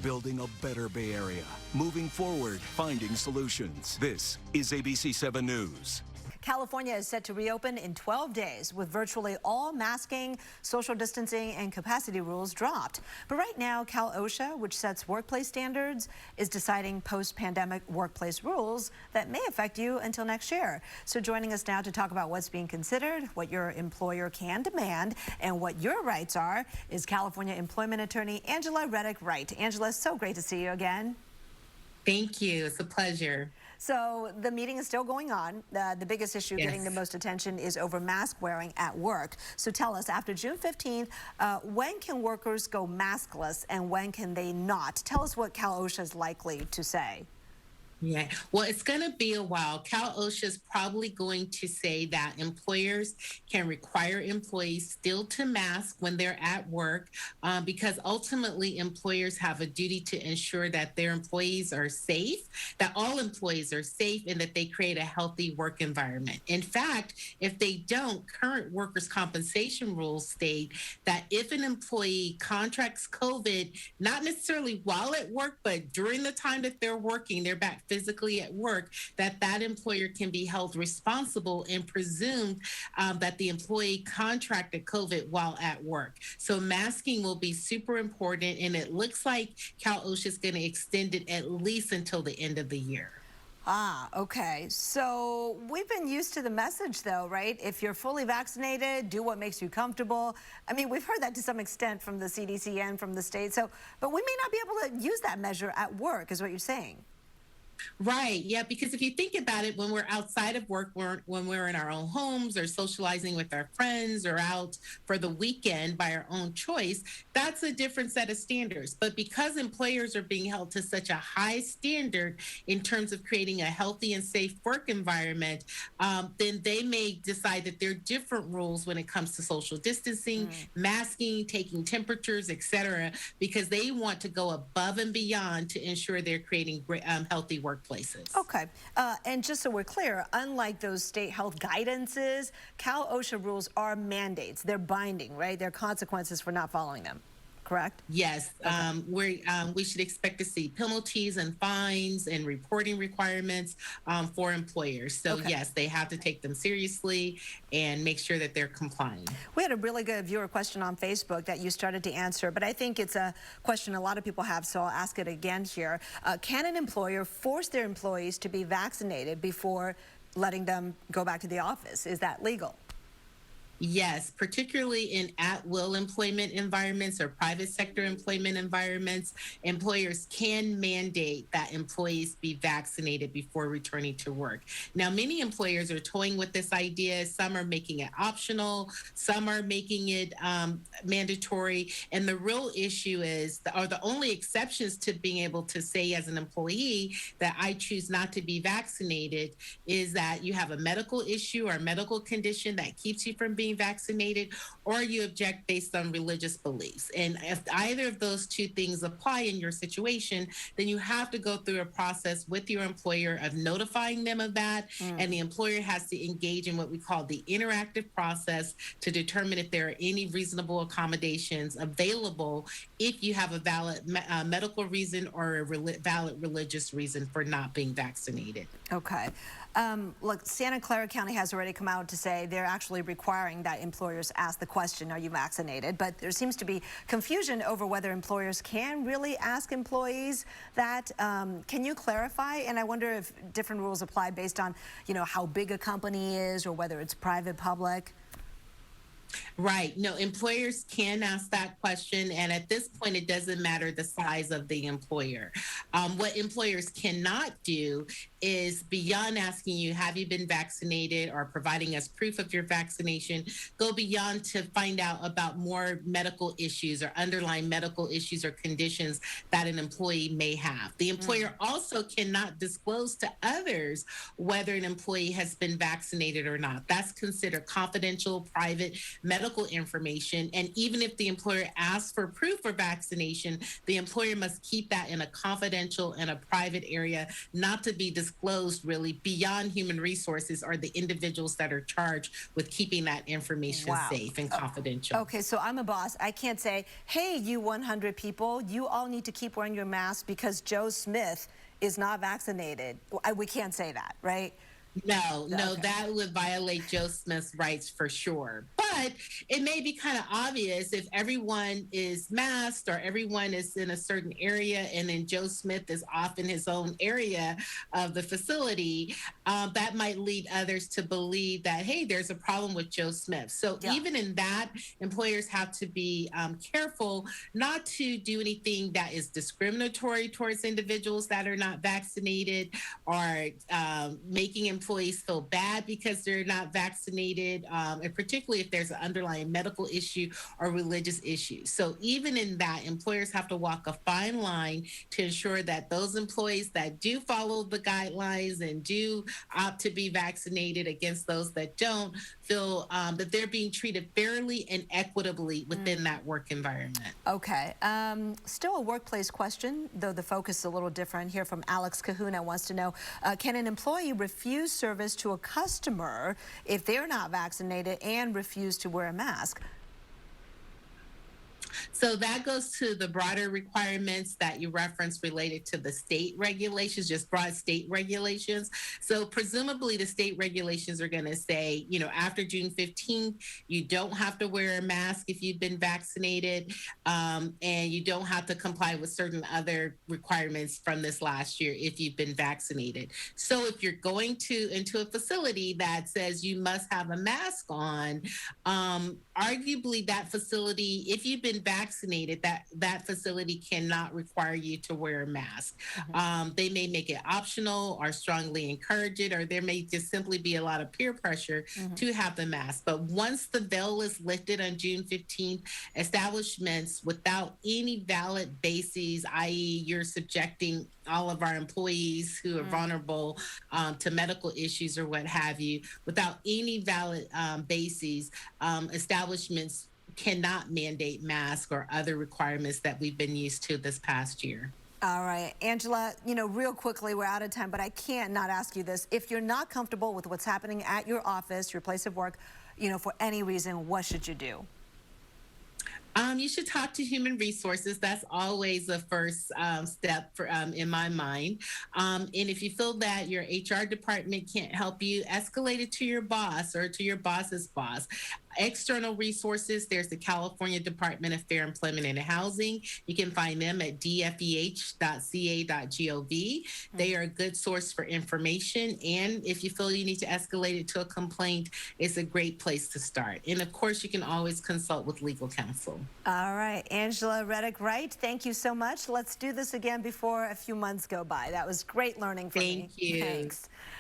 building a better Bay Area. Moving forward, finding solutions. This is ABC-7 News. California is set to reopen in 12 days with virtually all masking, social distancing, and capacity rules dropped. But right now, Cal-OSHA, which sets workplace standards, is deciding post-pandemic workplace rules that may affect you until next year. So joining us now to talk about what's being considered, what your employer can demand, and what your rights are is California employment attorney Angela Reddock-Wright. Angela, so great to see you again. Thank you. It's a pleasure. So the meeting is still going on. The biggest issue getting the most attention is over mask wearing at work. So tell us, after June 15th, when can workers go maskless and when can they not? Tell us what Cal-OSHA is likely to say. Yeah, well, it's going to be a while. Cal-OSHA is probably going to say that employers can require employees still to mask when they're at work because ultimately employers have a duty to ensure that their employees are safe, that all employees are safe, and that they create a healthy work environment. In fact, if they don't, current workers' compensation rules state that if an employee contracts COVID, not necessarily while at work, but during the time that they're working, they're back physically at work, that employer can be held responsible and presumed that the employee contracted COVID while at work. So masking will be super important, and it looks like Cal-OSHA is going to extend it at least until the end of the year. Ah, okay. So we've been used to the message, though, right? If you're fully vaccinated, do what makes you comfortable. I mean, we've heard that to some extent from the CDC and from the state. So, but we may not be able to use that measure at work, is what you're saying. Right. Yeah. Because if you think about it, when we're outside of work, when we're in our own homes or socializing with our friends or out for the weekend by our own choice, that's a different set of standards. But because employers are being held to such a high standard in terms of creating a healthy and safe work environment, then they may decide that there are different rules when it comes to social distancing, masking, taking temperatures, etc., because they want to go above and beyond to ensure they're creating healthy workplaces. Okay. And just so we're clear, unlike those state health guidances, Cal-OSHA rules are mandates. They're binding, right? There are consequences for not following them. Correct? Yes. Okay. We should expect to see penalties and fines and reporting requirements for employers. So, yes, they have to take them seriously and make sure that they're complying. We had a really good viewer question on Facebook that you started to answer, but I think it's a question a lot of people have, so I'll ask it again here. Can an employer force their employees to be vaccinated before letting them go back to the office? Is that legal? Yes, particularly in at-will employment environments or private sector employment environments, employers can mandate that employees be vaccinated before returning to work. Now, many employers are toying with this idea. Some are making it optional. Some are making it mandatory. And the real issue is, or the only exceptions to being able to say as an employee that I choose not to be vaccinated is that you have a medical issue or a medical condition that keeps you from being vaccinated, or you object based on religious beliefs. And if either of those two things apply in your situation, then you have to go through a process with your employer of notifying them of that. And the employer has to engage in what we call the interactive process to determine if there are any reasonable accommodations available if you have a valid medical reason or a valid religious reason for not being vaccinated. Okay. Look, Santa Clara County has already come out to say they're actually requiring that employers ask the question, are you vaccinated? But there seems to be confusion over whether employers can really ask employees that. Can you clarify? And I wonder if different rules apply based on, how big a company is or whether it's private, public. Right. No, employers can ask that question. And at this point, it doesn't matter the size of the employer. What employers cannot do is, beyond asking you, have you been vaccinated, or providing us proof of your vaccination, go beyond to find out about more medical issues or underlying medical issues or conditions that an employee may have. The employer also cannot disclose to others whether an employee has been vaccinated or not. That's considered confidential, private medical information. And even if the employer asks for proof for vaccination, the employer must keep that in a confidential and a private area, not to be disclosed disclosed really beyond human resources are the individuals that are charged with keeping that information Wow. safe and confidential. Okay, so I'm a boss. I can't say, hey, you 100 people, you all need to keep wearing your mask because Joe Smith is not vaccinated. We can't say that, right? No, Okay. that would violate Joe Smith's rights for sure. But it may be kind of obvious if everyone is masked or everyone is in a certain area and then Joe Smith is off in his own area of the facility, that might lead others to believe that, hey, there's a problem with Joe Smith. So even in that, employers have to be careful not to do anything that is discriminatory towards individuals that are not vaccinated or making employees feel bad because they're not vaccinated, and particularly if there's an underlying medical issue or religious issue. So even in that, employers have to walk a fine line to ensure that those employees that do follow the guidelines and do opt to be vaccinated against those that don't feel that they're being treated fairly and equitably within that work environment. Okay. Still a workplace question, though the focus is a little different. Here from Alex Kahuna wants to know, can an employee refuse service to a customer if they're not vaccinated and refuse to wear a mask? So that goes to the broader requirements that you referenced related to the state regulations, just broad state regulations. So presumably the state regulations are going to say, after June 15th, you don't have to wear a mask if you've been vaccinated, and you don't have to comply with certain other requirements from this last year if you've been vaccinated. So if you're going into a facility that says you must have a mask on, arguably that facility, if you've been vaccinated, that facility cannot require you to wear a mask. They may make it optional or strongly encourage it, or there may just simply be a lot of peer pressure to have the mask. But once the veil is lifted on June 15th, establishments without any valid bases, i.e. you're subjecting all of our employees who are vulnerable to medical issues or what have you, without any valid bases, establishments cannot mandate masks or other requirements that we've been used to this past year. All right, Angela, real quickly, we're out of time, but I can't not ask you this. If you're not comfortable with what's happening at your office, your place of work, for any reason, what should you do? You should talk to human resources. That's always the first step in my mind. And if you feel that your HR department can't help you, escalate it to your boss or to your boss's boss. External resources, there's the California Department of Fair Employment and Housing. You can find them at dfeh.ca.gov. They are a good source for information. And if you feel you need to escalate it to a complaint, it's a great place to start. And of course, you can always consult with legal counsel. All right, Angela Reddock-Wright, thank you so much. Let's do this again before a few months go by. That was great learning for me. Thank you. Thanks.